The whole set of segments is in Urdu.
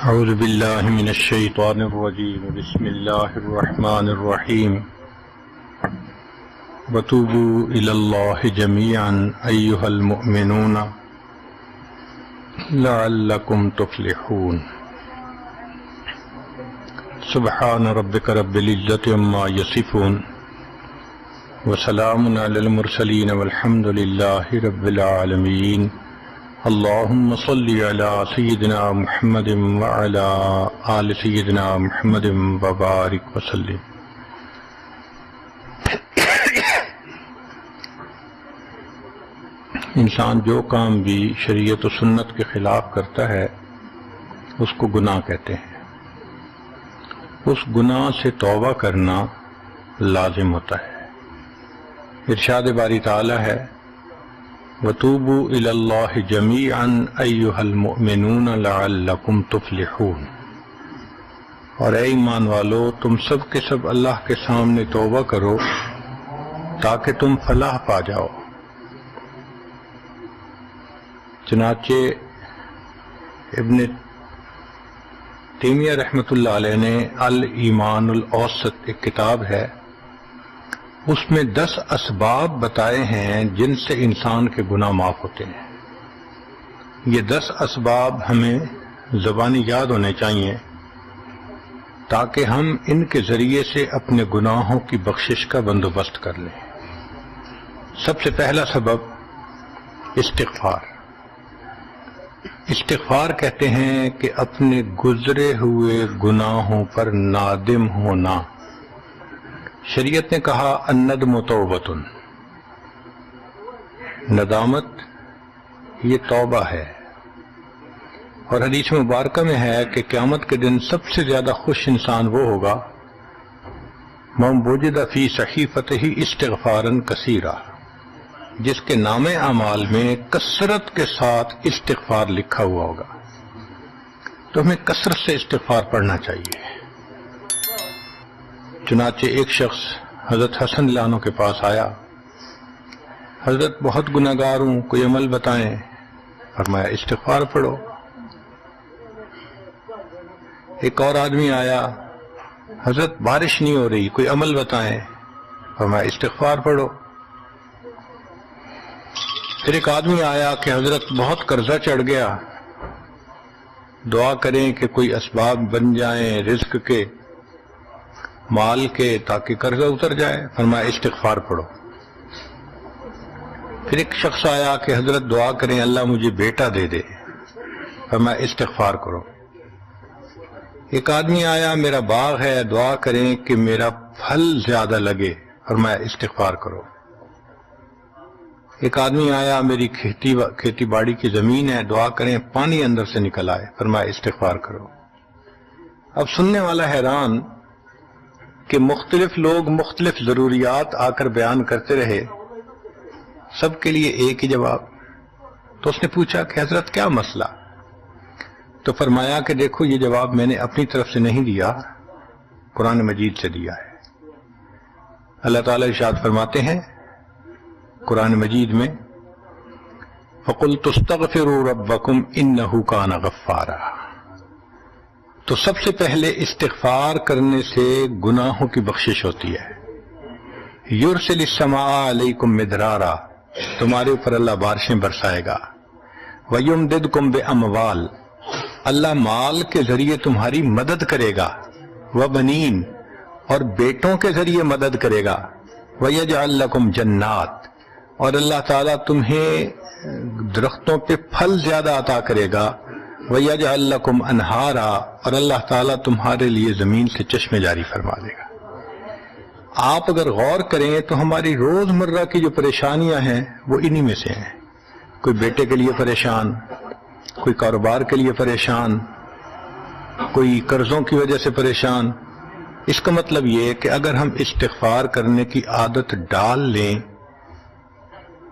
اعوذ باللہ من الشیطان الرجیم بسم اللہ الرحمن الرحیم وتوبوا الی اللہ جمیعا ایھا المؤمنون لعلکم تفلحون سبحان ربک رب العزۃ عما یصفون وسلام علی المرسلین والحمد للہ رب العالمین اللہم صلی علی سیدنا محمد وعلی آل سیدنا محمد وبارک وسلم۔ انسان جو کام بھی شریعت و سنت کے خلاف کرتا ہے اس کو گناہ کہتے ہیں۔ اس گناہ سے توبہ کرنا لازم ہوتا ہے۔ ارشاد باری تعالی ہے وَتُوبُوا إِلَى اللَّهِ جَمِيعًا أَيُّهَا الْمُؤْمِنُونَ لَعَلَّكُمْ تُفْلِحُونَ، اور اے ایمان والو تم سب کے سب اللہ کے سامنے توبہ کرو تاکہ تم فلاح پا جاؤ۔ چنانچہ ابن تیمیہ رحمۃ اللہ علیہ نے الایمان الاوسط ایک کتاب ہے، اس میں 10 اسباب بتائے ہیں جن سے انسان کے گناہ معاف ہوتے ہیں۔ یہ 10 اسباب ہمیں زبانی یاد ہونے چاہیے تاکہ ہم ان کے ذریعے سے اپنے گناہوں کی بخشش کا بندوبست کر لیں۔ سب سے پہلا سبب استغفار۔ استغفار کہتے ہیں کہ اپنے گزرے ہوئے گناہوں پر نادم ہونا۔ شریعت نے کہا الندم توبۃ، ندامت یہ توبہ ہے، اور حدیث مبارکہ میں ہے کہ قیامت کے دن سب سے زیادہ خوش انسان وہ ہوگا من وجد فی صحیفتہ استغفارا کثیرا، جس کے نام اعمال میں کثرت کے ساتھ استغفار لکھا ہوا ہوگا۔ تو ہمیں کثرت سے استغفار پڑھنا چاہیے۔ چنانچہ ایک شخص حضرت حسن اللہ عنہ کے پاس آیا، حضرت بہت گناہ گار ہوں، کوئی عمل بتائیں۔ فرمایا استغفار پڑھو۔ ایک اور آدمی آیا، حضرت بارش نہیں ہو رہی، کوئی عمل بتائیں۔ فرمایا استغفار پڑھو۔ پھر ایک آدمی آیا کہ حضرت بہت قرضہ چڑھ گیا، دعا کریں کہ کوئی اسباب بن جائیں رزق کے، مال کے، تاکہ قرضہ اتر جائے۔ فرمایا استغفار پڑھو۔ پھر ایک شخص آیا کہ حضرت دعا کریں اللہ مجھے بیٹا دے دے۔ فرمایا استغفار کرو۔ ایک آدمی آیا میرا باغ ہے، دعا کریں کہ میرا پھل زیادہ لگے۔ فرمایا استغفار کرو۔ ایک آدمی آیا میری کھیتی باڑی کی زمین ہے، دعا کریں پانی اندر سے نکل آئے۔ فرمایا استغفار کرو۔ اب سننے والا حیران کہ مختلف لوگ مختلف ضروریات آ کر بیان کرتے رہے، سب کے لیے ایک ہی جواب۔ تو اس نے پوچھا کہ حضرت کیا مسئلہ؟ تو فرمایا کہ دیکھو یہ جواب میں نے اپنی طرف سے نہیں دیا، قرآن مجید سے دیا ہے۔ اللہ تعالیٰ ارشاد فرماتے ہیں قرآن مجید میں فَقُلْتُ اسْتَغْفِرُوا رَبَّكُمْ إِنَّهُ كَانَ غَفَّارًا۔ تو سب سے پہلے استغفار کرنے سے گناہوں کی بخشش ہوتی ہے۔ یرسل السماء علیکم مدرارا، تمہارے اوپر اللہ بارشیں برسائے گا۔ ویمددکم باموال، اللہ مال کے ذریعے تمہاری مدد کرے گا۔ وبنین، اور بیٹوں کے ذریعے مدد کرے گا۔ ویجعل لکم جنات، اور اللہ تعالیٰ تمہیں درختوں پہ پھل زیادہ عطا کرے گا۔ وَيَجْعَلْ لَكُمْ أَنْهَارًا، اور اللہ تعالیٰ تمہارے لیے زمین سے چشمے جاری فرما دے گا۔ آپ اگر غور کریں تو ہماری روز مرہ کی جو پریشانیاں ہیں وہ انہی میں سے ہیں۔ کوئی بیٹے کے لیے پریشان، کوئی کاروبار کے لیے پریشان، کوئی قرضوں کی وجہ سے پریشان۔ اس کا مطلب یہ ہے کہ اگر ہم استغفار کرنے کی عادت ڈال لیں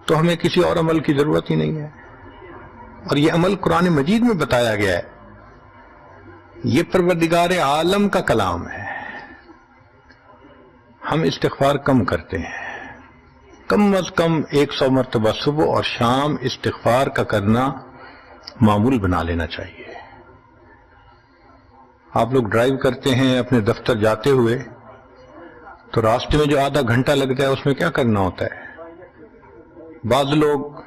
تو ہمیں کسی اور عمل کی ضرورت ہی نہیں ہے۔ اور یہ عمل قرآن مجید میں بتایا گیا ہے، یہ پروردگار عالم کا کلام ہے۔ ہم استغفار کم کرتے ہیں، کم از کم 100 مرتبہ صبح اور شام استغفار کا کرنا معمول بنا لینا چاہیے۔ آپ لوگ ڈرائیو کرتے ہیں اپنے دفتر جاتے ہوئے تو راستے میں جو آدھا گھنٹہ لگتا ہے اس میں کیا کرنا ہوتا ہے؟ بعض لوگ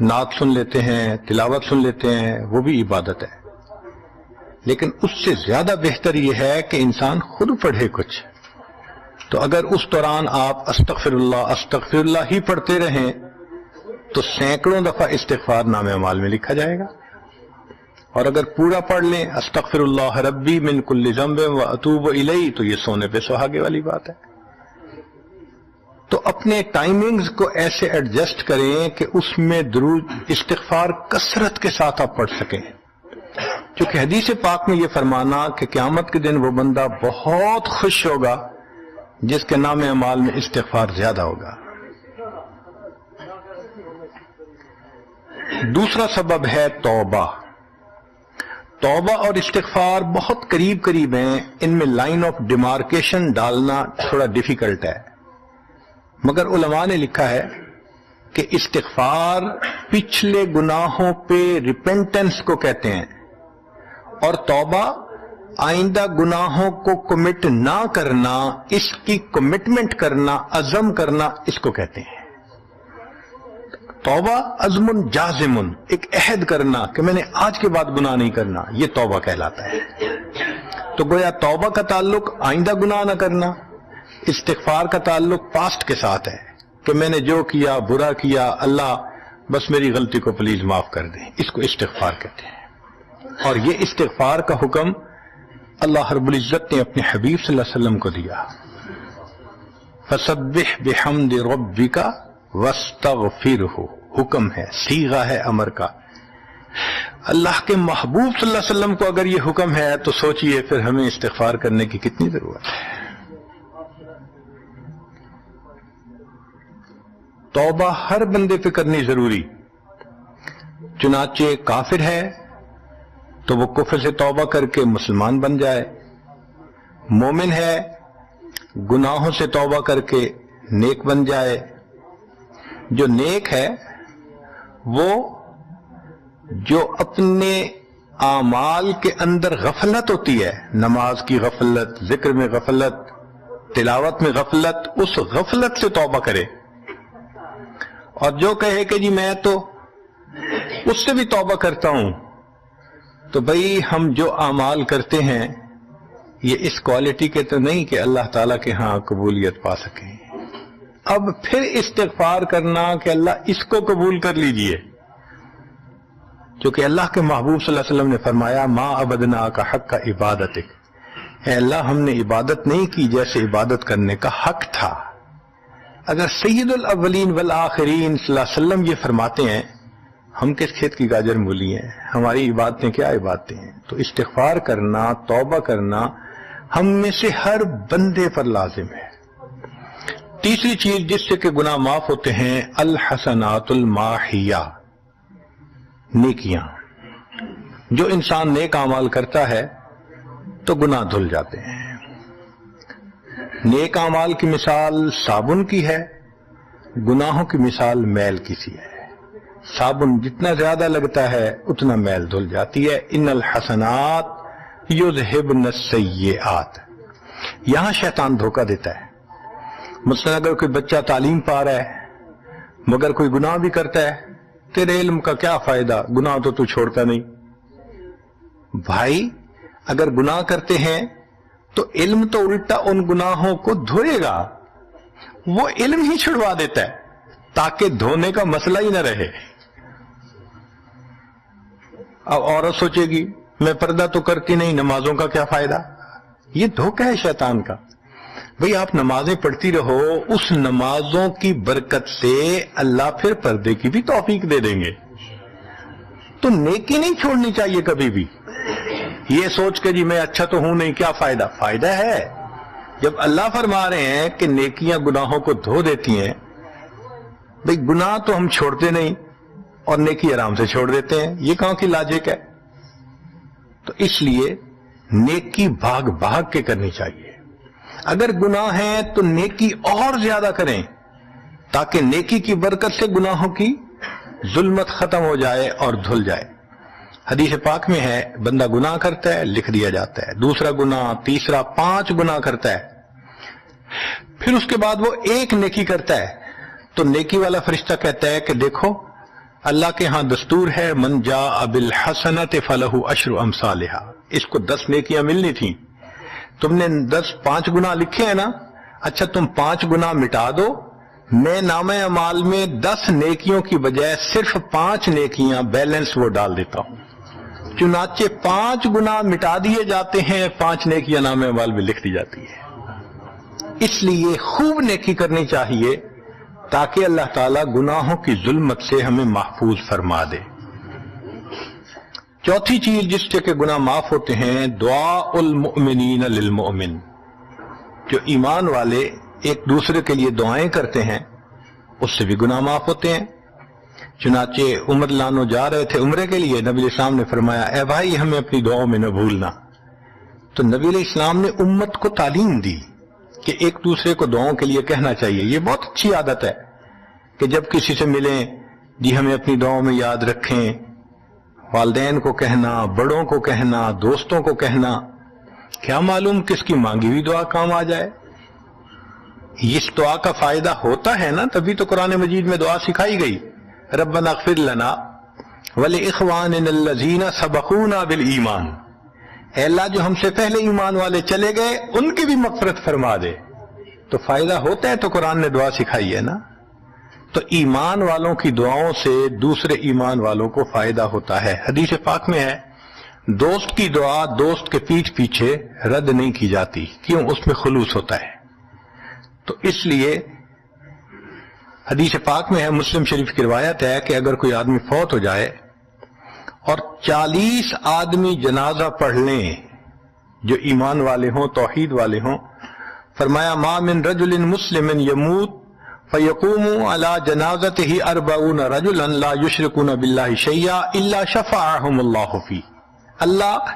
نعت سن لیتے ہیں، تلاوت سن لیتے ہیں، وہ بھی عبادت ہے، لیکن اس سے زیادہ بہتر یہ ہے کہ انسان خود پڑھے کچھ. تو اگر اس دوران آپ استغفر اللہ ہی پڑھتے رہیں تو سینکڑوں دفعہ استغفار نامہ اعمال میں لکھا جائے گا. اور اگر پورا پڑھ لیں استغفر اللہ ربی من کل ذنب واتوب الیہ تو یہ سونے پہ سہاگے والی بات ہے. تو اپنے ٹائمنگز کو ایسے ایڈجسٹ کریں کہ اس میں درود استغفار کثرت کے ساتھ آپ پڑھ سکیں. چونکہ حدیث پاک میں یہ فرمانا کہ قیامت کے دن وہ بندہ بہت خوش ہوگا جس کے نام اعمال میں استغفار زیادہ ہوگا. دوسرا سبب ہے توبہ. توبہ اور استغفار بہت قریب قریب ہیں، ان میں لائن آف ڈیمارکیشن ڈالنا تھوڑا ڈیفیکلٹ ہے، مگر علماء نے لکھا ہے کہ استغفار پچھلے گناہوں پہ ریپینٹنس کو کہتے ہیں، اور توبہ آئندہ گناہوں کو کمٹ نہ کرنا، اس کی کمٹمنٹ کرنا، عزم کرنا، اس کو کہتے ہیں. توبہ عزم جازم، ایک عہد کرنا کہ میں نے آج کے بعد گناہ نہیں کرنا، یہ توبہ کہلاتا ہے. تو گویا توبہ کا تعلق آئندہ گناہ نہ کرنا، استغفار کا تعلق پاسٹ کے ساتھ ہے کہ میں نے جو کیا برا کیا، اللہ بس میری غلطی کو پلیز معاف کر دیں، اس کو استغفار کہتے ہیں. اور یہ استغفار کا حکم اللہ رب العزت نے اپنے حبیب صلی اللہ علیہ وسلم کو دیا. فسبح بحمد ربک واستغفرہ، حکم ہے، صیغہ ہے امر کا. اللہ کے محبوب صلی اللہ علیہ وسلم کو اگر یہ حکم ہے تو سوچئے پھر ہمیں استغفار کرنے کی کتنی ضرورت ہے. توبہ ہر بندے پہ کرنی ضروری. چنانچہ کافر ہے تو وہ کفر سے توبہ کر کے مسلمان بن جائے، مومن ہے گناہوں سے توبہ کر کے نیک بن جائے. جو نیک ہے وہ جو اپنے اعمال کے اندر غفلت ہوتی ہے، نماز کی غفلت، ذکر میں غفلت، تلاوت میں غفلت، اس غفلت سے توبہ کرے. اور جو کہے کہ جی میں تو اس سے بھی توبہ کرتا ہوں، تو بھئی ہم جو اعمال کرتے ہیں یہ اس کوالٹی کے تو نہیں کہ اللہ تعالیٰ کے ہاں قبولیت پا سکیں. اب پھر استغفار کرنا کہ اللہ اس کو قبول کر لیجئے، کیونکہ اللہ کے محبوب صلی اللہ علیہ وسلم نے فرمایا ما عبدنا کا حق کا عبادتک، اے اللہ ہم نے عبادت نہیں کی جیسے عبادت کرنے کا حق تھا. اگر سید الاولین والآخرین صلی اللہ علیہ وسلم یہ فرماتے ہیں، ہم کس کھیت کی گاجر مولی ہیں، ہماری عبادتیں کیا عبادتیں ہیں. تو استغفار کرنا، توبہ کرنا ہم میں سے ہر بندے پر لازم ہے. تیسری چیز جس سے کہ گناہ معاف ہوتے ہیں، الحسنات الماحیہ، نیکیاں. جو انسان نیک اعمال کرتا ہے تو گناہ دھل جاتے ہیں. نیک اعمال کی مثال صابن کی ہے، گناہوں کی مثال میل کی سی ہے. صابن جتنا زیادہ لگتا ہے اتنا میل دھل جاتی ہے. ان الحسنات یذہبن السیئات. یہاں شیطان دھوکہ دیتا ہے. مثلا اگر کوئی بچہ تعلیم پا رہا ہے مگر کوئی گناہ بھی کرتا ہے، تیرے علم کا کیا فائدہ، گناہ تو چھوڑتا نہیں. بھائی اگر گناہ کرتے ہیں تو علم تو الٹا ان گناہوں کو دھوئے گا، وہ علم ہی چھڑوا دیتا ہے تاکہ دھونے کا مسئلہ ہی نہ رہے. اب عورت سوچے گی میں پردہ تو کرتی نہیں، نمازوں کا کیا فائدہ. یہ دھوکہ ہے شیطان کا. بھئی آپ نمازیں پڑھتی رہو، اس نمازوں کی برکت سے اللہ پھر پردے کی بھی توفیق دے دیں گے. تو نیکی نہیں چھوڑنی چاہیے کبھی بھی. یہ سوچ کے جی میں اچھا تو ہوں نہیں، کیا فائدہ. فائدہ ہے. جب اللہ فرما رہے ہیں کہ نیکیاں گناہوں کو دھو دیتی ہیں، بھئی گناہ تو ہم چھوڑتے نہیں اور نیکی آرام سے چھوڑ دیتے ہیں، یہ کہاں کی لاجک ہے. تو اس لیے نیکی بھاگ بھاگ کے کرنی چاہیے. اگر گناہ ہیں تو نیکی اور زیادہ کریں تاکہ نیکی کی برکت سے گناہوں کی ظلمت ختم ہو جائے اور دھل جائے. حدیث پاک میں ہے بندہ گناہ کرتا ہے لکھ دیا جاتا ہے، دوسرا گناہ، تیسرا، 5 گناہ کرتا ہے، پھر اس کے بعد وہ ایک نیکی کرتا ہے تو نیکی والا فرشتہ کہتا ہے کہ دیکھو اللہ کے ہاں دستور ہے من جاء بالحسنۃ فلہ عشر امثالھا، اس کو 10 نیکیاں ملنی تھیں، تم نے 5 گناہ لکھے ہیں نا، اچھا تم 5 گناہ مٹا دو، میں نامہ اعمال میں 10 نیکیوں کی بجائے صرف 5 نیکیاں بیلنس وہ ڈال دیتا ہوں، چنانچہ 5 گناہ مٹا دیے جاتے ہیں، 5 نیکیاں نامہ اعمال میں لکھ دی جاتی ہے۔ اس لیے خوب نیکی کرنی چاہیے تاکہ اللہ تعالیٰ گناہوں کی ظلمت سے ہمیں محفوظ فرما دے۔ چوتھی چیز جس سے کہ گناہ معاف ہوتے ہیں، دعاء المؤمنین للمؤمن، جو ایمان والے ایک دوسرے کے لیے دعائیں کرتے ہیں اس سے بھی گناہ معاف ہوتے ہیں۔ چنانچہ عمر لانو جا رہے تھے عمرے کے لیے، نبی علیہ السلام نے فرمایا اے بھائی ہمیں اپنی دعاؤں میں نہ بھولنا، تو نبی علیہ السلام نے امت کو تعلیم دی کہ ایک دوسرے کو دعاؤں کے لیے کہنا چاہیے۔ یہ بہت اچھی عادت ہے کہ جب کسی سے ملیں جی ہمیں اپنی دعاؤں میں یاد رکھیں، والدین کو کہنا، بڑوں کو کہنا، دوستوں کو کہنا، کیا معلوم کس کی مانگی ہوئی دعا کام آ جائے۔ اس دعا کا فائدہ ہوتا ہے نا، تبھی تو قرآن مجید میں دعا سکھائی گئی، ربنا اغفر لنا ولاخواننا الذین سبقونا بالایمان، اے اللہ جو ہم سے پہلے ایمان والے چلے گئے ان کی بھی مغفرت فرما دے۔ تو فائدہ ہوتا ہے تو قرآن نے دعا سکھائی ہے نا، تو ایمان والوں کی دعاؤں سے دوسرے ایمان والوں کو فائدہ ہوتا ہے۔ حدیث پاک میں ہے دوست کی دعا دوست کے پیٹھ پیچھے رد نہیں کی جاتی، کیوں؟ اس میں خلوص ہوتا ہے۔ تو اس لیے حدیث پاک میں ہے، مسلم شریف کی روایت ہے کہ اگر کوئی آدمی فوت ہو جائے اور 40 آدمی جنازہ پڑھ لیں جو ایمان والے ہوں، توحید والے ہوں، فرمایا ما من رجل مسلم یموت فیقوم علی جنازتہ 40 رجلا لا یشرکون باللہ شیئا الا شفعهم اللہ فی، اللہ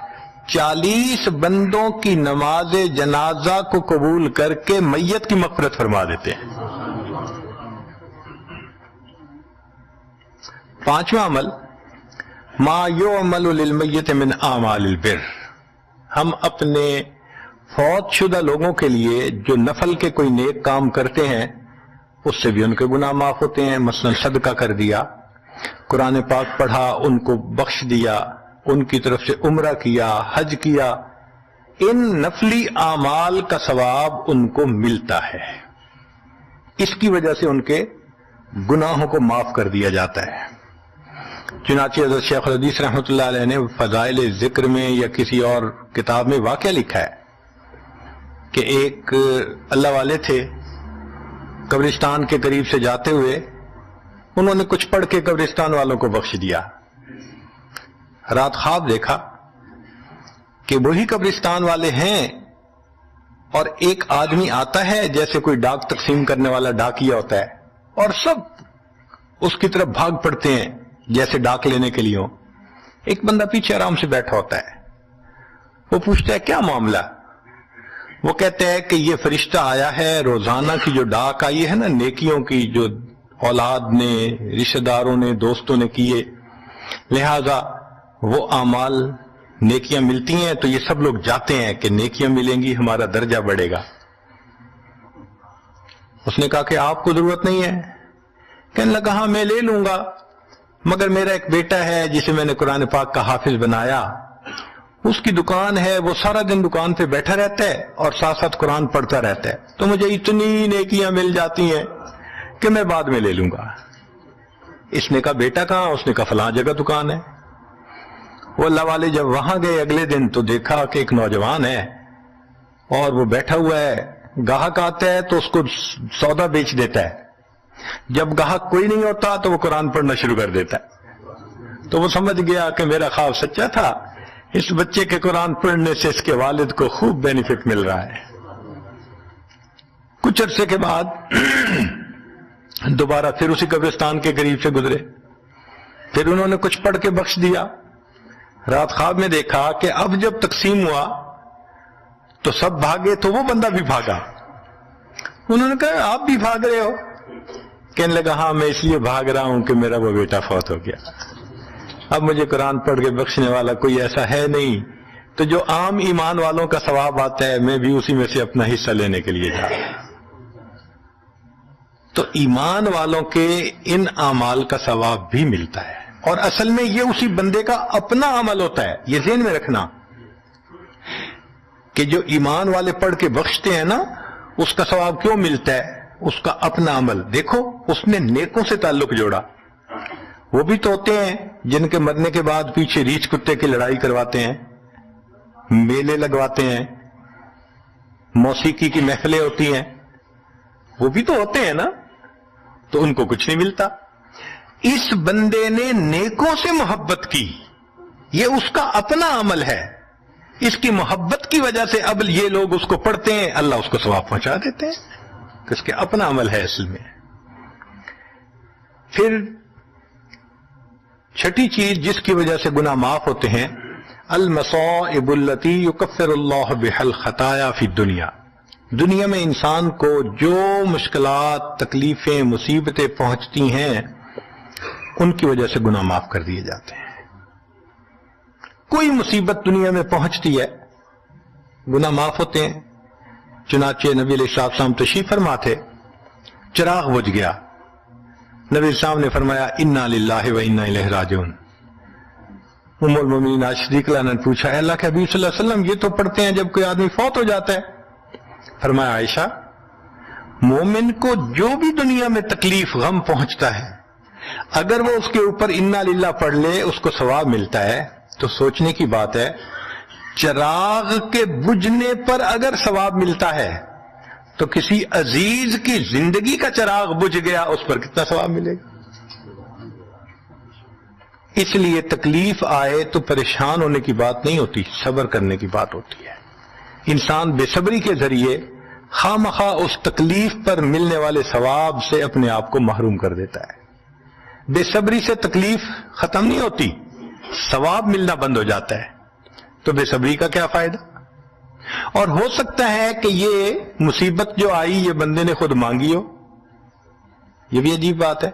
40 بندوں کی نماز جنازہ کو قبول کر کے میت کی مغفرت فرما دیتے ہیں۔ 5واں عمل ما یعمل للمیت من اعمال البر، ہم اپنے فوت شدہ لوگوں کے لیے جو نفل کے کوئی نیک کام کرتے ہیں اس سے بھی ان کے گناہ معاف ہوتے ہیں۔ مثلا صدقہ کر دیا، قرآن پاک پڑھا، ان کو بخش دیا، ان کی طرف سے عمرہ کیا، حج کیا، ان نفلی اعمال کا ثواب ان کو ملتا ہے، اس کی وجہ سے ان کے گناہوں کو معاف کر دیا جاتا ہے۔ چنانچہ حضرت شیخ الحدیث رحمۃ اللہ علیہ نے فضائل ذکر میں یا کسی اور کتاب میں واقعہ لکھا ہے کہ ایک اللہ والے تھے، قبرستان کے قریب سے جاتے ہوئے انہوں نے کچھ پڑھ کے قبرستان والوں کو بخش دیا۔ رات خواب دیکھا کہ وہی قبرستان والے ہیں اور ایک آدمی آتا ہے جیسے کوئی ڈاک تقسیم کرنے والا ڈاکیا ہوتا ہے، اور سب اس کی طرف بھاگ پڑتے ہیں جیسے ڈاک لینے کے لیے ہو۔ ایک بندہ پیچھے آرام سے بیٹھا ہوتا ہے، وہ پوچھتا ہے کیا معاملہ؟ وہ کہتے ہیں کہ یہ فرشتہ آیا ہے، روزانہ کی جو ڈاک آئی ہے نا نیکیوں کی، جو اولاد نے، رشتہ داروں نے، دوستوں نے کیے، لہذا وہ اعمال نیکیاں ملتی ہیں تو یہ سب لوگ جاتے ہیں کہ نیکیاں ملیں گی، ہمارا درجہ بڑھے گا۔ اس نے کہا کہ آپ کو ضرورت نہیں ہے؟ کہنے لگا ہاں میں لے لوں گا، مگر میرا ایک بیٹا ہے جسے میں نے قرآن پاک کا حافظ بنایا، اس کی دکان ہے، وہ سارا دن دکان پہ بیٹھا رہتا ہے اور ساتھ ساتھ قرآن پڑھتا رہتا ہے، تو مجھے اتنی نیکیاں مل جاتی ہیں کہ میں بعد میں لے لوں گا۔ اس نے کہا بیٹا کہاں؟ اس نے کہا فلاں جگہ دکان ہے۔ وہ اللہ والے جب وہاں گئے اگلے دن تو دیکھا کہ ایک نوجوان ہے اور وہ بیٹھا ہوا ہے، گاہک آتا ہے تو اس کو سودا بیچ دیتا ہے، جب گاہک کوئی نہیں ہوتا تو وہ قرآن پڑھنا شروع کر دیتا ہے۔ تو وہ سمجھ گیا کہ میرا خواب سچا تھا، اس بچے کے قرآن پڑھنے سے اس کے والد کو خوب بینیفٹ مل رہا ہے۔ کچھ عرصے کے بعد دوبارہ پھر اسی قبرستان کے قریب سے گزرے، پھر انہوں نے کچھ پڑھ کے بخش دیا۔ رات خواب میں دیکھا کہ اب جب تقسیم ہوا تو سب بھاگے تو وہ بندہ بھی بھاگا۔ انہوں نے کہا آپ بھی بھاگ رہے ہو؟ کہنے لگا ہاں میں اس لیے بھاگ رہا ہوں کہ میرا وہ بیٹا فوت ہو گیا۔ اب مجھے قرآن پڑھ کے بخشنے والا کوئی ایسا ہے نہیں، تو جو عام ایمان والوں کا ثواب آتا ہے میں بھی اسی میں سے اپنا حصہ لینے کے لیے جا رہا ہوں۔ تو ایمان والوں کے ان اعمال کا ثواب بھی ملتا ہے، اور اصل میں یہ اسی بندے کا اپنا عمل ہوتا ہے۔ یہ ذہن میں رکھنا کہ جو ایمان والے پڑھ کے بخشتے ہیں نا، اس کا ثواب کیوں ملتا ہے؟ اس کا اپنا عمل دیکھو، اس نے نیکوں سے تعلق جوڑا۔ وہ بھی تو ہوتے ہیں جن کے مرنے کے بعد پیچھے ریچھ کتے کی لڑائی کرواتے ہیں، میلے لگواتے ہیں، موسیقی کی محفلیں ہوتی ہیں، وہ بھی تو ہوتے ہیں نا، تو ان کو کچھ نہیں ملتا۔ اس بندے نے نیکوں سے محبت کی، یہ اس کا اپنا عمل ہے، اس کی محبت کی وجہ سے اب یہ لوگ اس کو پڑھتے ہیں، اللہ اس کو ثواب پہنچا دیتے ہیں، کہ اس کے اپنا عمل ہے اصل میں۔ پھر چھٹی چیز جس کی وجہ سے گناہ معاف ہوتے ہیں، المصائب التی یکفر اللہ بها الخطایا فی الدنیا، دنیا میں انسان کو جو مشکلات، تکلیفیں، مصیبتیں پہنچتی ہیں ان کی وجہ سے گناہ معاف کر دیے جاتے ہیں۔ کوئی مصیبت دنیا میں پہنچتی ہے، گناہ معاف ہوتے ہیں۔ چنانچہ نبی علیہ السلام تشریف فرما تھے، چراغ بجھ گیا، نبی علیہ السلام نے فرمایا انا للہ و انا الیہ راجعون۔ ام المومنین عائشہ صدیقہ نے پوچھا، اللہ کے حبیب صلی اللہ علیہ وسلم یہ تو پڑھتے ہیں جب کوئی آدمی فوت ہو جاتا ہے۔ فرمایا عائشہ، مومن کو جو بھی دنیا میں تکلیف، غم پہنچتا ہے، اگر وہ اس کے اوپر انا للہ پڑھ لے اس کو ثواب ملتا ہے۔ تو سوچنے کی بات ہے، چراغ کے بجھنے پر اگر ثواب ملتا ہے تو کسی عزیز کی زندگی کا چراغ بجھ گیا، اس پر کتنا ثواب ملے گا؟ اس لیے تکلیف آئے تو پریشان ہونے کی بات نہیں ہوتی، صبر کرنے کی بات ہوتی ہے۔ انسان بے صبری کے ذریعے خواہ مخواہ اس تکلیف پر ملنے والے ثواب سے اپنے آپ کو محروم کر دیتا ہے۔ بے صبری سے تکلیف ختم نہیں ہوتی، ثواب ملنا بند ہو جاتا ہے، تو بے صبری کا کیا فائدہ؟ اور ہو سکتا ہے کہ یہ مصیبت جو آئی یہ بندے نے خود مانگی ہو، یہ بھی عجیب بات ہے۔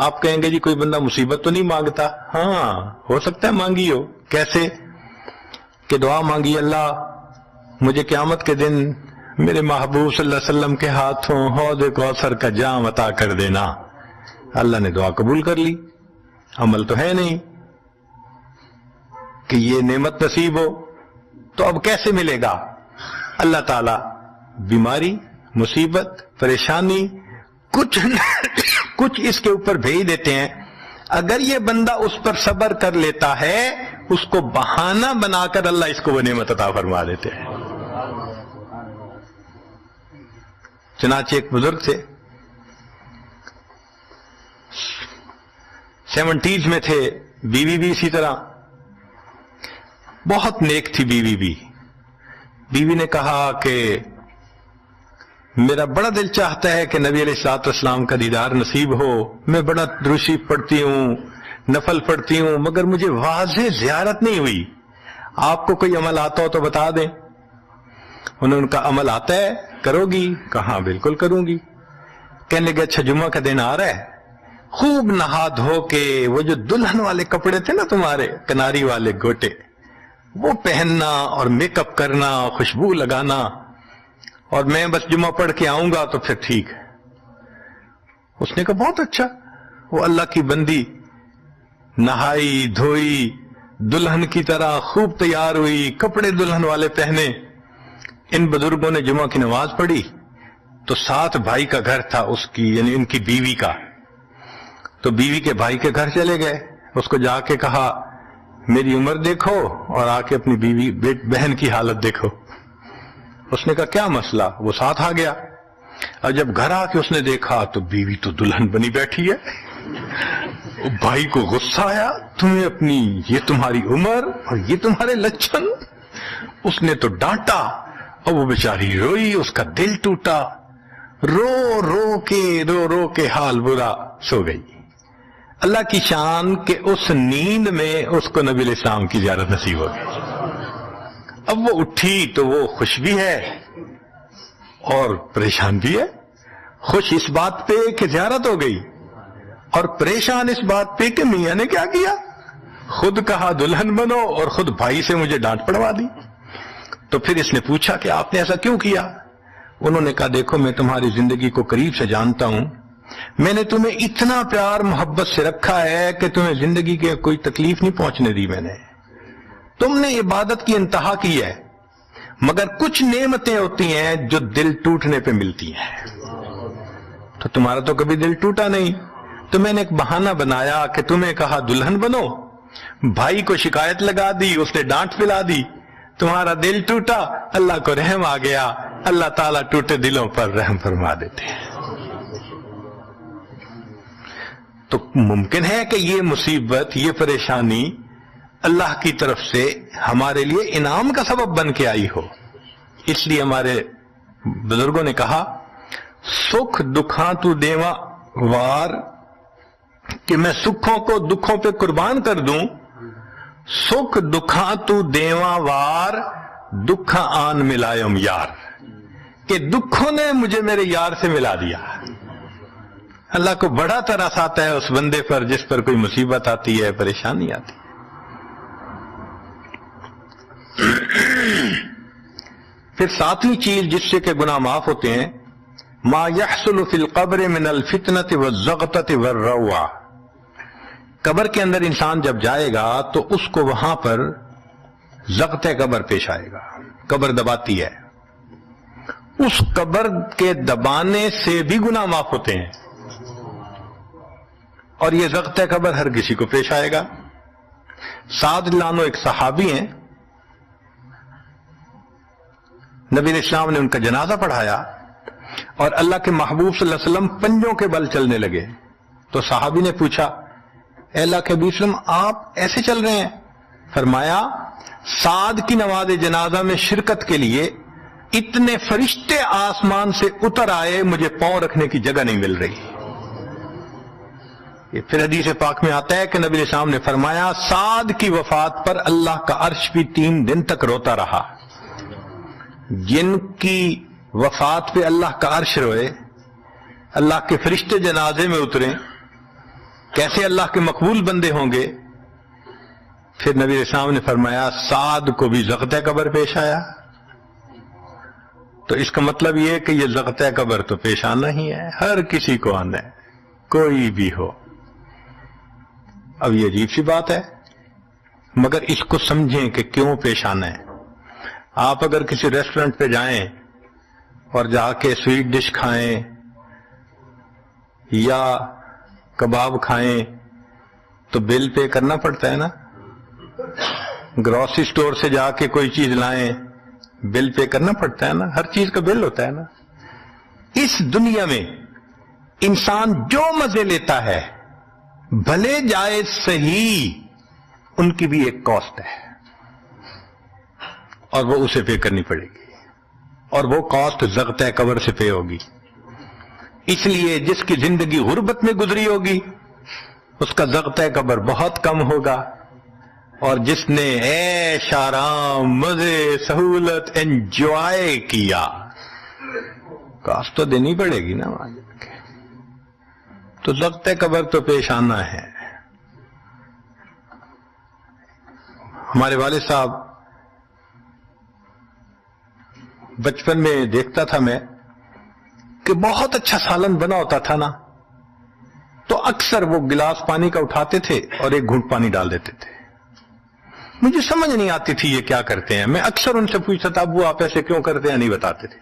آپ کہیں گے جی کوئی بندہ مصیبت تو نہیں مانگتا، ہاں ہو سکتا ہے مانگی ہو۔ کیسے؟ کہ دعا مانگی، اللہ مجھے قیامت کے دن میرے محبوب صلی اللہ علیہ وسلم کے ہاتھوں حوض کوثر کا جام عطا کر دینا، اللہ نے دعا قبول کر لی، عمل تو ہے نہیں کہ یہ نعمت نصیب ہو، تو اب کیسے ملے گا؟ اللہ تعالی بیماری، مصیبت، پریشانی کچھ اس کے اوپر بھیج دیتے ہیں۔ اگر یہ بندہ اس پر صبر کر لیتا ہے، اس کو بہانہ بنا کر اللہ اس کو وہ نعمت عطا فرما دیتے ہیں۔ چنانچہ ایک بزرگ تھے، 70s میں تھے، بیوی بھی اسی طرح، بہت نیک تھی بیوی بھی۔ بیوی نے کہا کہ میرا بڑا دل چاہتا ہے کہ نبی علیہ الصلوۃ والسلام کا دیدار نصیب ہو، میں بڑا درود شریف پڑھتی ہوں، نفل پڑھتی ہوں، مگر مجھے واضح زیارت نہیں ہوئی، آپ کو کوئی عمل آتا ہو تو بتا دیں۔ انہوں نے کہا عمل آتا ہے، کرو گی؟ کہا بالکل کروں گی۔ کہنے لگے اچھا جمعہ کا دن آ رہا ہے، خوب نہا دھو کے وہ جو دلہن والے کپڑے تھے نا تمہارے، کناری والے گوٹے، وہ پہننا اور میک اپ کرنا، خوشبو لگانا، اور میں بس جمعہ پڑھ کے آؤں گا تو پھر ٹھیک ہے۔ اس نے کہا بہت اچھا۔ وہ اللہ کی بندی نہائی دھوئی، دلہن کی طرح خوب تیار ہوئی، کپڑے دلہن والے پہنے۔ ان بزرگوں نے جمعہ کی نماز پڑھی تو ساتھ بھائی کا گھر تھا اس کی، یعنی ان کی بیوی کا، تو بیوی کے بھائی کے گھر چلے گئے، اس کو جا کے کہا میری عمر دیکھو اور آ کے اپنی بیوی بہن کی حالت دیکھو۔ اس نے کہا کیا مسئلہ؟ وہ ساتھ آ گیا، اور جب گھر آ کے اس نے دیکھا تو بیوی تو دلہن بنی بیٹھی ہے۔ بھائی کو غصہ آیا، تمہیں اپنی، یہ تمہاری عمر اور یہ تمہارے لچھن۔ اس نے تو ڈانٹا اور وہ بیچاری روئی، اس کا دل ٹوٹا، رو رو کے حال برا، سو گئی۔ اللہ کی شان کہ اس نیند میں اس کو نبی علیہ السلام کی زیارت نصیب ہو گئی۔ اب وہ اٹھی تو وہ خوش بھی ہے اور پریشان بھی ہے، خوش اس بات پہ کہ زیارت ہو گئی، اور پریشان اس بات پہ کہ میاں نے کیا کیا، خود کہا دلہن بنو اور خود بھائی سے مجھے ڈانٹ پڑوا دی۔ تو پھر اس نے پوچھا کہ آپ نے ایسا کیوں کیا؟ انہوں نے کہا دیکھو میں تمہاری زندگی کو قریب سے جانتا ہوں، میں نے تمہیں اتنا پیار محبت سے رکھا ہے کہ تمہیں زندگی کے کوئی تکلیف نہیں پہنچنے دی میں نے، تم نے عبادت کی انتہا کی ہے، مگر کچھ نعمتیں ہوتی ہیں جو دل ٹوٹنے پہ ملتی ہیں، تو تمہارا تو کبھی دل ٹوٹا نہیں، تو میں نے ایک بہانہ بنایا کہ تمہیں کہا دلہن بنو، بھائی کو شکایت لگا دی، اس نے ڈانٹ پلا دی، تمہارا دل ٹوٹا، اللہ کو رحم آ گیا، اللہ تعالیٰ ٹوٹے دلوں پر رحم فرما دیتے ہیں۔ تو ممکن ہے کہ یہ مصیبت، یہ پریشانی اللہ کی طرف سے ہمارے لیے انعام کا سبب بن کے آئی ہو۔ اس لیے ہمارے بزرگوں نے کہا سکھ دکھاں تو دیواں وار، کہ میں سکھوں کو دکھوں پہ قربان کر دوں، سکھ دکھاں تو دیواں وار، دکھا آن ملائم یار، کہ دکھوں نے مجھے میرے یار سے ملا دیا۔ اللہ کو بڑا ترس آتا ہے اس بندے پر جس پر کوئی مصیبت آتی ہے، پریشانی آتی ہے۔ پھر ساتویں چیز جس سے کہ گناہ معاف ہوتے ہیں، ما يحصل فی القبر من الفتنة والزغطة والروع، قبر کے اندر انسان جب جائے گا تو اس کو وہاں پر زغط قبر پیش آئے گا، قبر دباتی ہے، اس قبر کے دبانے سے بھی گناہ معاف ہوتے ہیں، اور یہ زغط قبر ہر کسی کو پیش آئے گا۔ سعد لانو ایک صحابی ہیں، نبی علیہ السلام نے ان کا جنازہ پڑھایا اور اللہ کے محبوب صلی اللہ علیہ وسلم پنجوں کے بل چلنے لگے، تو صحابی نے پوچھا اے اللہ کے حبیب صلی اللہ علیہ وسلم آپ ایسے چل رہے ہیں؟ فرمایا سعد کی نماز جنازہ میں شرکت کے لیے اتنے فرشتے آسمان سے اتر آئے، مجھے پاؤں رکھنے کی جگہ نہیں مل رہی۔ یہ پھر حدیث پاک میں آتا ہے کہ نبی علیہ السلام نے فرمایا سعد کی وفات پر اللہ کا عرش بھی 3 دن تک روتا رہا۔ جن کی وفات پہ اللہ کا عرش روئے، اللہ کے فرشتے جنازے میں اتریں، کیسے اللہ کے مقبول بندے ہوں گے؟ پھر نبی علیہ السلام نے فرمایا سعد کو بھی زغط قبر پیش آیا۔ تو اس کا مطلب یہ ہے کہ یہ زغط قبر تو پیش آنا ہی ہے، ہر کسی کو آنا ہے، کوئی بھی ہو۔ اب یہ عجیب سی بات ہے، مگر اس کو سمجھیں کہ کیوں پیش آنا ہے۔ آپ اگر کسی ریسٹورنٹ پہ جائیں اور جا کے سویٹ ڈش کھائیں یا کباب کھائیں تو بل پے کرنا پڑتا ہے نا، گروسری سٹور سے جا کے کوئی چیز لائیں بل پے کرنا پڑتا ہے نا، ہر چیز کا بل ہوتا ہے نا۔ اس دنیا میں انسان جو مزے لیتا ہے بھلے جائز صحیح، ان کی بھی ایک کاسٹ ہے اور وہ اسے پے کرنی پڑے گی، اور وہ کاسٹ زغط قبر سے پے ہوگی۔ اس لیے جس کی زندگی غربت میں گزری ہوگی اس کا زغط قبر بہت کم ہوگا، اور جس نے عیش آرام مزے سہولت انجوائے کیا کاسٹ تو دینی پڑے گی نا وہاں جا کے، تو زغط قبر تو پیش آنا ہے۔ ہمارے والد صاحب بچپن میں دیکھتا تھا میں کہ بہت اچھا سالن بنا ہوتا تھا نا، تو اکثر وہ گلاس پانی کا اٹھاتے تھے اور ایک گھونٹ پانی ڈال دیتے تھے۔ مجھے سمجھ نہیں آتی تھی یہ کیا کرتے ہیں، میں اکثر ان سے پوچھتا تھا ابو آپ ایسے کیوں کرتے ہیں، نہیں بتاتے تھے۔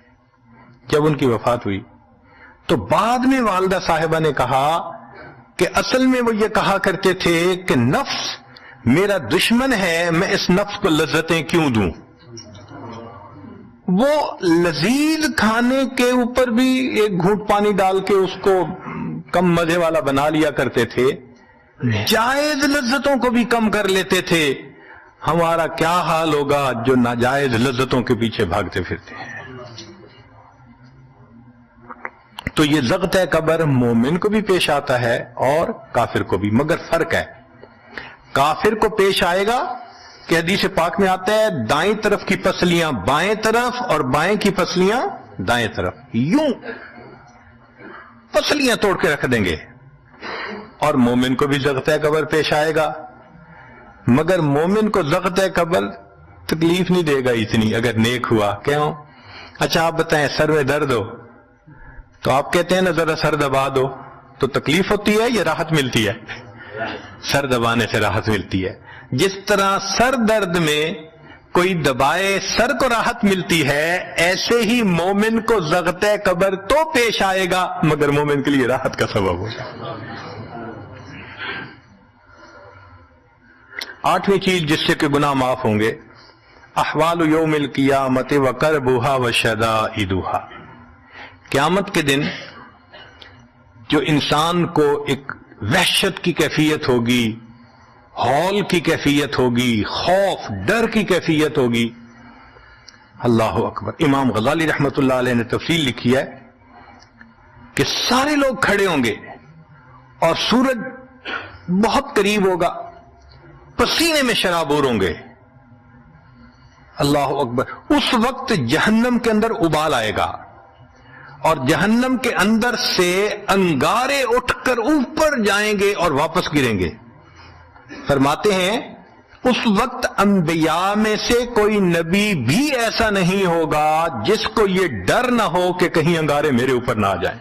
جب ان کی وفات ہوئی تو بعد میں والدہ صاحبہ نے کہا کہ اصل میں وہ یہ کہا کرتے تھے کہ نفس میرا دشمن ہے، میں اس نفس کو لذتیں کیوں دوں۔ وہ لذیذ کھانے کے اوپر بھی ایک گھونٹ پانی ڈال کے اس کو کم مزے والا بنا لیا کرتے تھے، جائز لذتوں کو بھی کم کر لیتے تھے۔ ہمارا کیا حال ہوگا جو ناجائز لذتوں کے پیچھے بھاگتے پھرتے ہیں۔ تو یہ زغط قبر مومن کو بھی پیش آتا ہے اور کافر کو بھی، مگر فرق ہے، کافر کو پیش آئے گا کہ حدیث پاک میں آتا ہے دائیں طرف کی پسلیاں بائیں طرف اور بائیں کی پسلیاں دائیں طرف، یوں پسلیاں توڑ کے رکھ دیں گے۔ اور مومن کو بھی زغط قبر پیش آئے گا مگر مومن کو ضغط قبر تکلیف نہیں دے گا اتنی اگر نیک ہوا. کیوں؟ اچھا آپ بتائیں سر میں درد ہو تو آپ کہتے ہیں نا ذرا سر دبا دو، تو تکلیف ہوتی ہے یا راحت ملتی ہے؟ سر دبانے سے راحت ملتی ہے. جس طرح سر درد میں کوئی دبائے سر کو راحت ملتی ہے، ایسے ہی مومن کو ضغط قبر تو پیش آئے گا مگر مومن کے لیے راحت کا سبب ہوگا. 8ویں چیز جس سے کہ گناہ معاف ہوں گے، احوال یوم القیامت وکربھا وشدائدھا. قیامت کے دن جو انسان کو ایک وحشت کی کیفیت ہوگی، ہول کی کیفیت ہوگی، خوف ڈر کی کیفیت ہوگی. اللہ اکبر. امام غزالی رحمت اللہ علیہ نے تفصیل لکھی ہے کہ سارے لوگ کھڑے ہوں گے اور سورج بہت قریب ہوگا، پسینے میں شرابور ہوں گے. اللہ اکبر. اس وقت جہنم کے اندر ابال آئے گا اور جہنم کے اندر سے انگارے اٹھ کر اوپر جائیں گے اور واپس گریں گے. فرماتے ہیں اس وقت انبیاء میں سے کوئی نبی بھی ایسا نہیں ہوگا جس کو یہ ڈر نہ ہو کہ کہیں انگارے میرے اوپر نہ آ جائیں.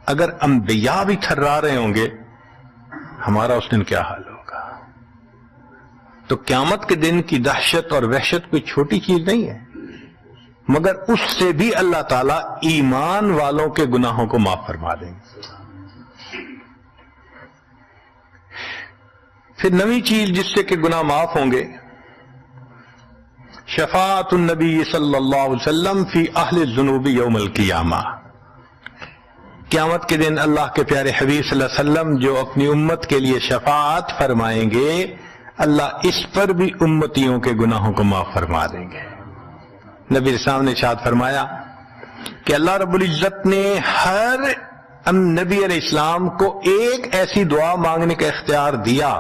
اگر انبیاء بھی تھرا رہے ہوں گے ہمارا اس دن کیا حال ہوگا. تو قیامت کے دن کی دہشت اور وحشت کوئی چھوٹی چیز نہیں ہے، مگر اس سے بھی اللہ تعالیٰ ایمان والوں کے گناہوں کو معاف فرما دیں گے. پھر 9ویں چیز جس سے کہ گناہ معاف ہوں گے، شفاعت النبی صلی اللہ علیہ وسلم فی اہل الذنوب یوم القیامہ. قیامت کے دن اللہ کے پیارے حبیب صلی اللہ علیہ وسلم جو اپنی امت کے لیے شفاعت فرمائیں گے، اللہ اس پر بھی امتیوں کے گناہوں کو معاف فرما دیں گے. نبی اسلام نے ارشاد فرمایا کہ اللہ رب العزت نے ہر نبی علیہ السلام کو ایک ایسی دعا مانگنے کا اختیار دیا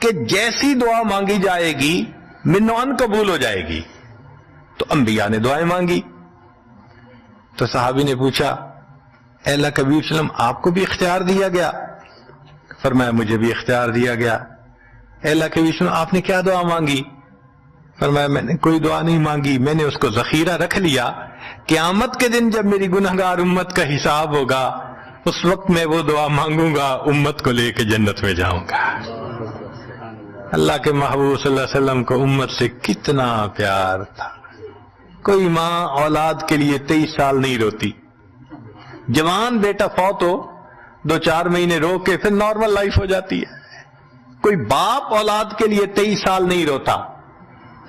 کہ جیسی دعا مانگی جائے گی منوان قبول ہو جائے گی. تو انبیاء نے دعائیں مانگی. تو صحابی نے پوچھا اے اللہ کے حبیب صلی اللہ علیہ وسلم آپ کو بھی اختیار دیا گیا؟ فرمایا مجھے بھی اختیار دیا گیا. اے اللہ کے حبیب صلی اللہ علیہ وسلم آپ نے کیا دعا مانگی؟ فرمایا میں نے کوئی دعا نہیں مانگی، میں نے اس کو ذخیرہ رکھ لیا. قیامت کے دن جب میری گنہگار امت کا حساب ہوگا اس وقت میں وہ دعا مانگوں گا، امت کو لے کے جنت میں جاؤں گا. اللہ کے محبوب صلی اللہ علیہ وسلم کو امت سے کتنا پیار تھا. کوئی ماں اولاد کے لیے 23 سال نہیں روتی. جوان بیٹا فوت ہو 2-4 مہینے رو کے پھر نارمل لائف ہو جاتی ہے. کوئی باپ اولاد کے لیے 23 سال نہیں روتا.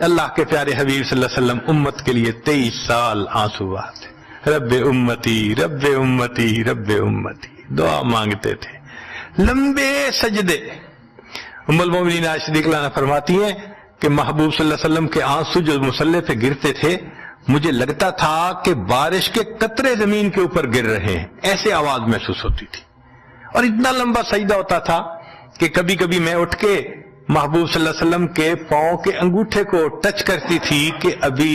اللہ کے پیارے حبیب صلی اللہ علیہ وسلم امت کے لیے 23 سال آنسو بہاتے. رب امتی رب امتی رب امتی دعا مانگتے تھے. لمبے سجدے. ام المومنین عائشہ صدیقہ عنہا فرماتی ہیں کہ محبوب صلی اللہ علیہ وسلم کے آنسو جو مصلی پہ گرتے تھے مجھے لگتا تھا کہ بارش کے قطرے زمین کے اوپر گر رہے ہیں، ایسے آواز محسوس ہوتی تھی. اور اتنا لمبا سجدہ ہوتا تھا کہ کبھی کبھی میں اٹھ کے محبوب صلی اللہ علیہ وسلم کے پاؤں کے انگوٹھے کو ٹچ کرتی تھی کہ ابھی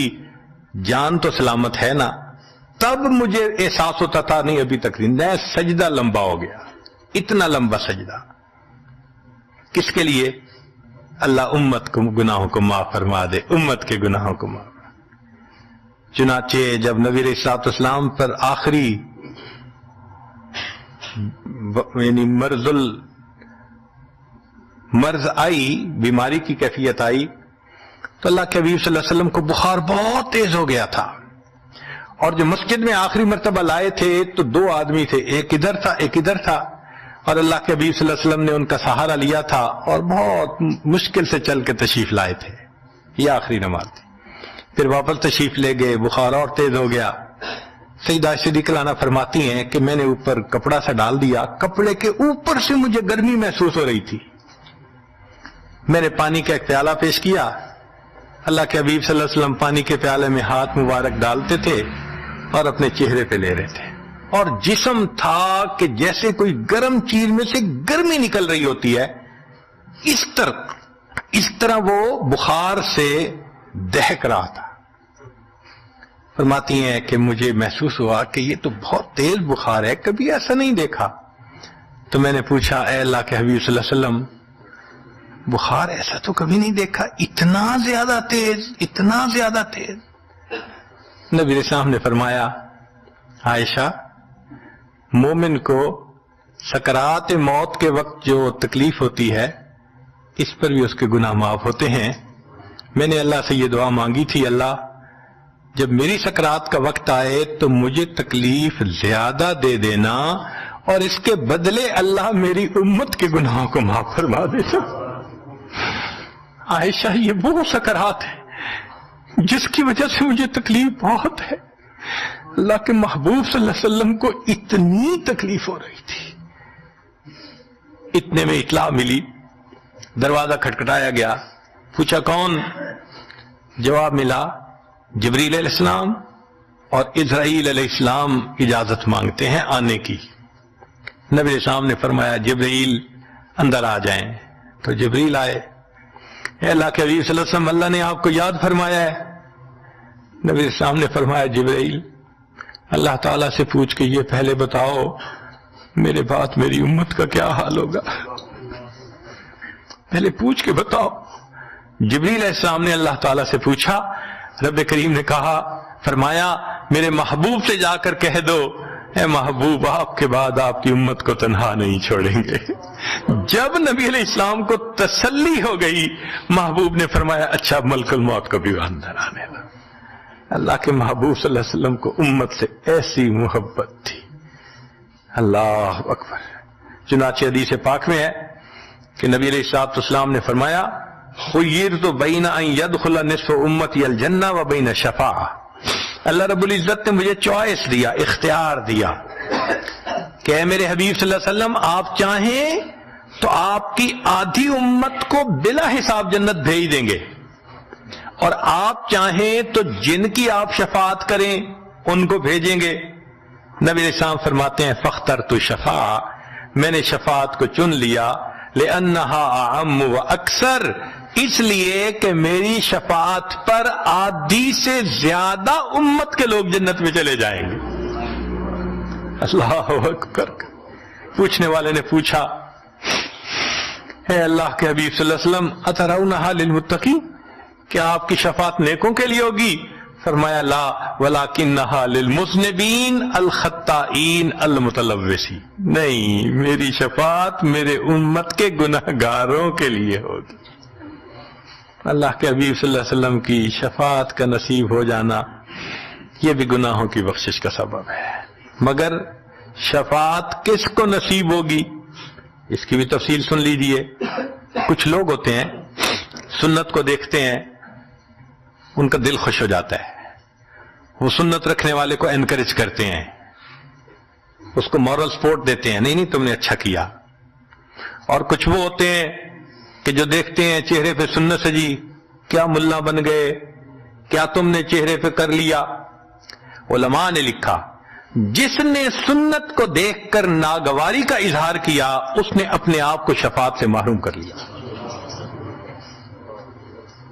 جان تو سلامت ہے نا. تب مجھے احساس ہوتا تھا نہیں ابھی تک نہیں، سجدہ لمبا ہو گیا. اتنا لمبا سجدہ کس کے لیے؟ اللہ امت کو گناہوں کو معاف فرما دے، امت کے گناہوں کو معاف. چنانچہ جب نبی علیہ الصلوۃ والسلام پر آخری یعنی مرض آئی، بیماری کی کیفیت آئی، تو اللہ کے حبیب صلی اللہ علیہ وسلم کو بخار بہت تیز ہو گیا تھا. اور جو مسجد میں آخری مرتبہ لائے تھے تو 2 آدمی تھے، ایک ادھر تھا ایک ادھر تھا، اور اللہ کے حبیب صلی اللہ علیہ وسلم نے ان کا سہارا لیا تھا اور بہت مشکل سے چل کے تشریف لائے تھے. یہ آخری نماز تھی. پھر واپس تشریف لے گئے، بخار اور تیز ہو گیا. سیدہ عائشہ صدیقہ عنہا فرماتی ہیں کہ میں نے اوپر کپڑا سا ڈال دیا، کپڑے کے اوپر سے مجھے گرمی محسوس ہو رہی تھی. میں نے پانی کا ایک پیالہ پیش کیا، اللہ کے حبیب صلی اللہ علیہ وسلم پانی کے پیالے میں ہاتھ مبارک ڈالتے تھے اور اپنے چہرے پہ لے رہے تھے، اور جسم تھا کہ جیسے کوئی گرم چیز میں سے گرمی نکل رہی ہوتی ہے، اس طرح وہ بخار سے دہک رہا تھا. فرماتی ہیں کہ مجھے محسوس ہوا کہ یہ تو بہت تیز بخار ہے، کبھی ایسا نہیں دیکھا. تو میں نے پوچھا اے اللہ کے حبیب صلی اللہ علیہ وسلم بخار ایسا تو کبھی نہیں دیکھا، اتنا زیادہ تیز، اتنا زیادہ تیز؟ نبی علیہ السلام نے فرمایا عائشہ مومن کو سکرات موت کے وقت جو تکلیف ہوتی ہے اس پر بھی اس کے گناہ معاف ہوتے ہیں۔ میں نے اللہ سے یہ دعا مانگی تھی، اللہ جب میری سکرات کا وقت آئے تو مجھے تکلیف زیادہ دے دینا اور اس کے بدلے اللہ میری امت کے گناہوں کو معاف فرما دینا۔ عائشہ یہ وہ سکرات ہے جس کی وجہ سے مجھے تکلیف بہت ہے، اللہ کے محبوب صلی اللہ علیہ وسلم کو اتنی تکلیف ہو رہی تھی۔ اتنے میں اطلاع ملی، دروازہ کھٹکھٹایا گیا، پوچھا کون؟ جواب ملا جبریل علیہ السلام اور اسرائیل علیہ السلام اجازت مانگتے ہیں آنے کی۔ نبی علیہ السلام نے فرمایا جبریل اندر آ جائیں، تو جبریل آئے۔ اے اللہ کے حبیب صلی اللہ علیہ وسلم اللہ نے آپ کو یاد فرمایا ہے۔ نبی علیہ السلام نے فرمایا جبریل اللہ تعالیٰ سے پوچھ کے یہ پہلے بتاؤ میرے بعد میری امت کا کیا حال ہوگا، پہلے پوچھ کے بتاؤ۔ جبریل علیہ السلام نے اللہ تعالیٰ سے پوچھا، رب کریم نے کہا، فرمایا میرے محبوب سے جا کر کہہ دو اے محبوب آپ کے بعد آپ کی امت کو تنہا نہیں چھوڑیں گے۔ جب نبی علیہ السلام کو تسلی ہو گئی محبوب نے فرمایا اچھا ملک الموت کو بھی اندر آنے لگا۔ اللہ کے محبوب صلی اللہ علیہ وسلم کو امت سے ایسی محبت تھی، اللہ اکبر۔ چنانچہ حدیث پاک میں ہے کہ نبی علیہ الصلوۃ والسلام نے فرمایا خیرت بین ان یدخل نصف امتی الجنہ و بین شفاعہ، اللہ رب العزت نے مجھے چوائس دیا، اختیار دیا کہ اے میرے حبیب صلی اللہ علیہ وسلم آپ چاہیں تو آپ کی آدھی امت کو بلا حساب جنت بھیج دیں گے، اور آپ چاہیں تو جن کی آپ شفاعت کریں ان کو بھیجیں گے۔ نبی علیہ السلام فرماتے ہیں فاخترت الشفاعہ، میں نے شفاعت کو چن لیا، لأنہا اعم و اکثر، اس لیے کہ میری شفاعت پر آدھی سے زیادہ امت کے لوگ جنت میں چلے جائیں گے۔ اللہ اکبر۔ پوچھنے والے نے پوچھا اے اللہ کے حبیب صلی اللہ علیہ وسلم اترونہا للمتقین، کیا آپ کی شفاعت نیکوں کے لیے ہوگی؟ فرمایا لا ولکنہا للمذنبین الخطائین المتلوثین، نہیں میری شفاعت میرے امت کے گناہگاروں کے لیے ہوگی۔ اللہ کے حبیب صلی اللہ علیہ وسلم کی شفاعت کا نصیب ہو جانا یہ بھی گناہوں کی بخشش کا سبب ہے، مگر شفاعت کس کو نصیب ہوگی اس کی بھی تفصیل سن لیجئے۔ کچھ لوگ ہوتے ہیں سنت کو دیکھتے ہیں ان کا دل خوش ہو جاتا ہے، وہ سنت رکھنے والے کو انکریج کرتے ہیں، اس کو مورل سپورٹ دیتے ہیں، نہیں تم نے اچھا کیا۔ اور کچھ وہ ہوتے ہیں کہ جو دیکھتے ہیں چہرے پہ سنت سجی، کیا ملا بن گئے، کیا تم نے چہرے پہ کر لیا۔ علماء نے لکھا جس نے سنت کو دیکھ کر ناگواری کا اظہار کیا اس نے اپنے آپ کو شفاعت سے محروم کر لیا۔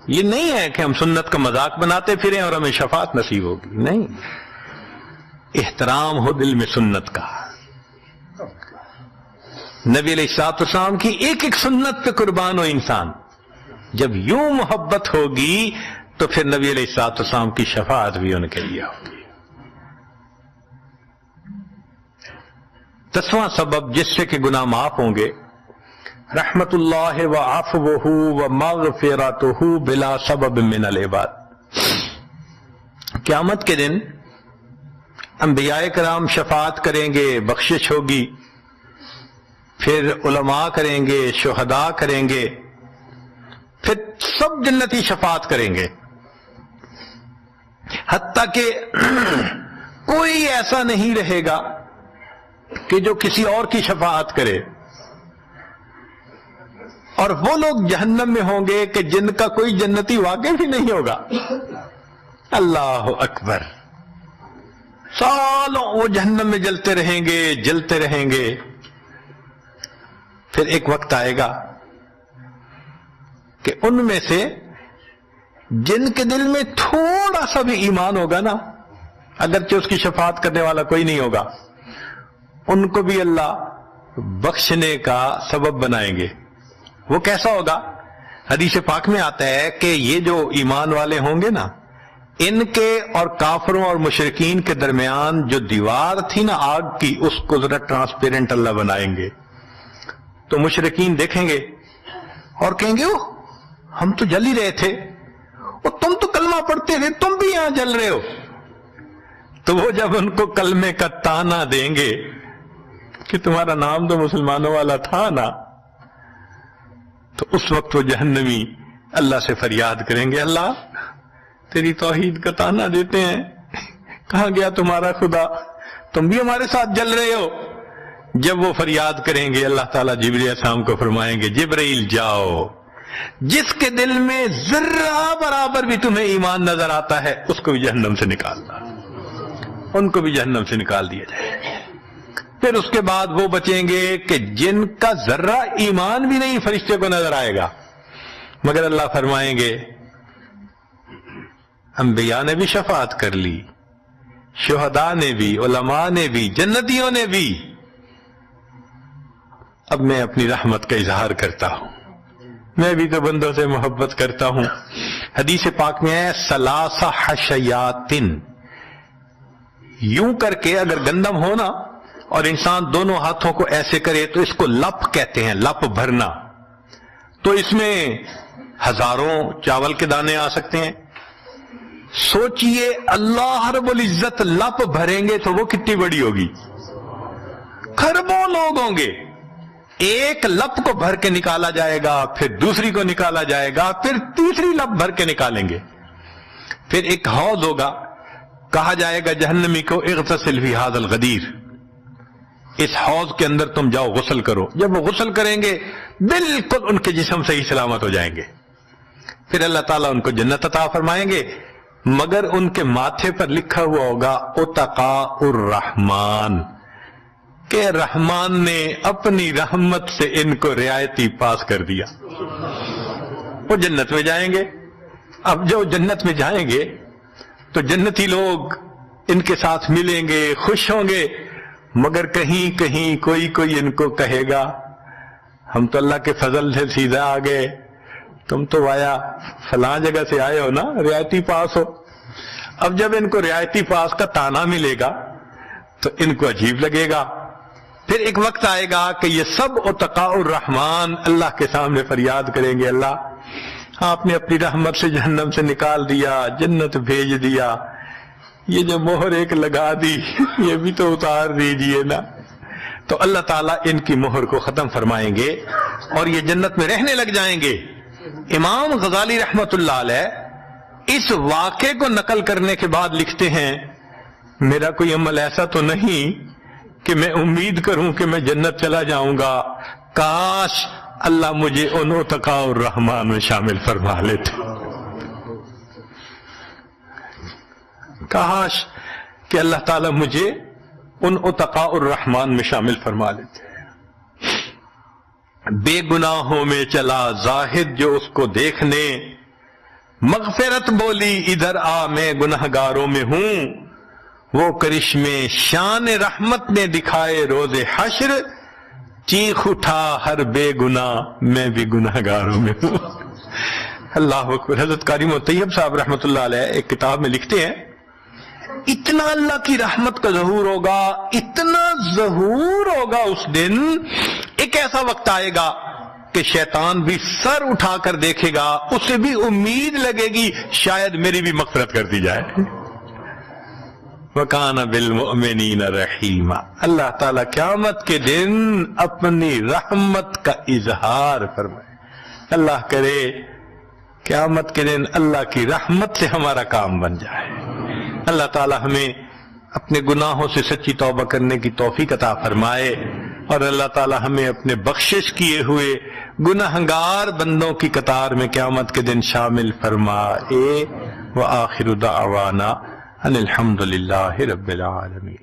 یہ نہیں ہے کہ ہم سنت کا مذاق بناتے پھریں اور ہمیں شفاعت نصیب ہوگی، نہیں، احترام ہو دل میں سنت کا۔ نبی علیہ الصلوۃ والسلام کی ایک ایک سنت پہ قربان ہو انسان، جب یوں محبت ہوگی تو پھر نبی علیہ الصلوۃ والسلام کی شفاعت بھی ان کے لیے ہوگی۔ 10واں سبب جس سے کہ گناہ معاف ہوں گے، رحمت اللہ و عفوہ و مغفرتہ بلا سبب من العباد۔ قیامت کے دن انبیاء کرام شفاعت کریں گے، بخشش ہوگی، پھر علماء کریں گے، شہداء کریں گے، پھر سب جنتی شفاعت کریں گے، حتیٰ کہ کوئی ایسا نہیں رہے گا کہ جو کسی اور کی شفاعت کرے، اور وہ لوگ جہنم میں ہوں گے کہ جن کا کوئی جنتی واقع بھی نہیں ہوگا۔ اللہ اکبر، سالوں وہ جہنم میں جلتے رہیں گے، جلتے رہیں گے۔ پھر ایک وقت آئے گا کہ ان میں سے جن کے دل میں تھوڑا سا بھی ایمان ہوگا نا، اگرچہ اس کی شفاعت کرنے والا کوئی نہیں ہوگا، ان کو بھی اللہ بخشنے کا سبب بنائیں گے۔ وہ کیسا ہوگا؟ حدیث پاک میں آتا ہے کہ یہ جو ایمان والے ہوں گے نا، ان کے اور کافروں اور مشرکین کے درمیان جو دیوار تھی نا آگ کی، اس کو ذرا ٹرانسپیرنٹ اللہ بنائیں گے۔ تو مشرکین دیکھیں گے اور کہیں گے ہم تو جل ہی رہے تھے، اور تم تو کلمہ پڑھتے تھے، تم بھی یہاں جل رہے ہو۔ تو وہ جب ان کو کلمے کا تانا دیں گے کہ تمہارا نام تو مسلمانوں والا تھا نا، تو اس وقت وہ جہنمی اللہ سے فریاد کریں گے، اللہ تیری توحید کا تانا دیتے ہیں، کہاں گیا تمہارا خدا، تم بھی ہمارے ساتھ جل رہے ہو۔ جب وہ فریاد کریں گے، اللہ تعالیٰ جبرائیل علیہ السلام کو فرمائیں گے، جبرائیل جاؤ، جس کے دل میں ذرہ برابر بھی تمہیں ایمان نظر آتا ہے اس کو بھی جہنم سے نکالنا، ان کو بھی جہنم سے نکال دیا جائے۔ پھر اس کے بعد وہ بچیں گے کہ جن کا ذرہ ایمان بھی نہیں فرشتے کو نظر آئے گا، مگر اللہ فرمائیں گے انبیاء نے بھی شفاعت کر لی، شہداء نے بھی، علماء نے بھی، جنتیوں نے بھی، اب میں اپنی رحمت کا اظہار کرتا ہوں، میں بھی تو بندوں سے محبت کرتا ہوں۔ حدیث پاک میں ہے ثلاث حشیات، یوں کر کے اگر گندم ہونا اور انسان دونوں ہاتھوں کو ایسے کرے تو اس کو لپ کہتے ہیں، لپ بھرنا، تو اس میں ہزاروں چاول کے دانے آ سکتے ہیں۔ سوچئے اللہ رب العزت لپ بھریں گے تو وہ کتنی بڑی ہوگی، کھربوں لوگ ہوں گے۔ ایک لپ کو بھر کے نکالا جائے گا، پھر دوسری کو نکالا جائے گا، پھر تیسری لپ بھر کے نکالیں گے۔ پھر ایک حوض ہوگا، کہا جائے گا جہنمی کو اغتسل فی ھذا الغدیر، اس حوض کے اندر تم جاؤ غسل کرو۔ جب وہ غسل کریں گے بالکل ان کے جسم صحیح سلامت ہو جائیں گے۔ پھر اللہ تعالیٰ ان کو جنت عطا فرمائیں گے، مگر ان کے ماتھے پر لکھا ہوا ہوگا اتقاء الرحمن، کہ رحمان نے اپنی رحمت سے ان کو رعایتی پاس کر دیا، وہ جنت میں جائیں گے۔ اب جو جنت میں جائیں گے تو جنتی لوگ ان کے ساتھ ملیں گے، خوش ہوں گے، مگر کہیں کہیں کوئی ان کو کہے گا ہم تو اللہ کے فضل سے سیدھا آ گئے، تم تو آیا فلاں جگہ سے آئے ہو نا، رعایتی پاس ہو۔ اب جب ان کو رعایتی پاس کا تانا ملے گا تو ان کو عجیب لگے گا۔ پھر ایک وقت آئے گا کہ یہ سب اتقاء الرحمن اللہ کے سامنے فریاد کریں گے، اللہ آپ نے اپنی رحمت سے جہنم سے نکال دیا، جنت بھیج دیا، یہ جو مہر ایک لگا دی یہ بھی تو اتار دیجئے نا۔ تو اللہ تعالیٰ ان کی مہر کو ختم فرمائیں گے اور یہ جنت میں رہنے لگ جائیں گے۔ امام غزالی رحمت اللہ علیہ اس واقعے کو نقل کرنے کے بعد لکھتے ہیں، میرا کوئی عمل ایسا تو نہیں کہ میں امید کروں کہ میں جنت چلا جاؤں گا، کاش اللہ مجھے ان اتقاء الرحمن میں شامل فرما لیتے، کاش کہ اللہ تعالیٰ مجھے ان اتقاء الرحمن میں شامل فرما لیتے۔ بے گناہوں میں چلا زاہد جو اس کو دیکھنے، مغفرت بولی ادھر آ میں گنہگاروں میں ہوں، وہ کرشمے شان رحمت نے دکھائے روز حشر، چیخ اٹھا ہر بے گناہ میں بھی گنہگاروں میں ہوں۔ اللہ اکبر۔ حضرت قاری طیب صاحب رحمت اللہ علیہ ایک کتاب میں لکھتے ہیں، اتنا اللہ کی رحمت کا ظہور ہوگا، اتنا ظہور ہوگا اس دن، ایک ایسا وقت آئے گا کہ شیطان بھی سر اٹھا کر دیکھے گا، اسے بھی امید لگے گی شاید میری بھی مغفرت کر دی جائے۔ وَكَانَ بِالْمُؤْمِنِينَ رَحِيمًا۔ اللہ تعالیٰ قیامت کے دن اپنی رحمت کا اظہار فرمائے۔ اللہ کرے قیامت کے دن اللہ کی رحمت سے ہمارا کام بن جائے۔ اللہ تعالیٰ ہمیں اپنے گناہوں سے سچی توبہ کرنے کی توفیق عطا فرمائے، اور اللہ تعالیٰ ہمیں اپنے بخشش کیے ہوئے گناہگار بندوں کی قطار میں قیامت کے دن شامل فرمائے۔ وآخر دعوانا ان الحمد للہ رب العالمین۔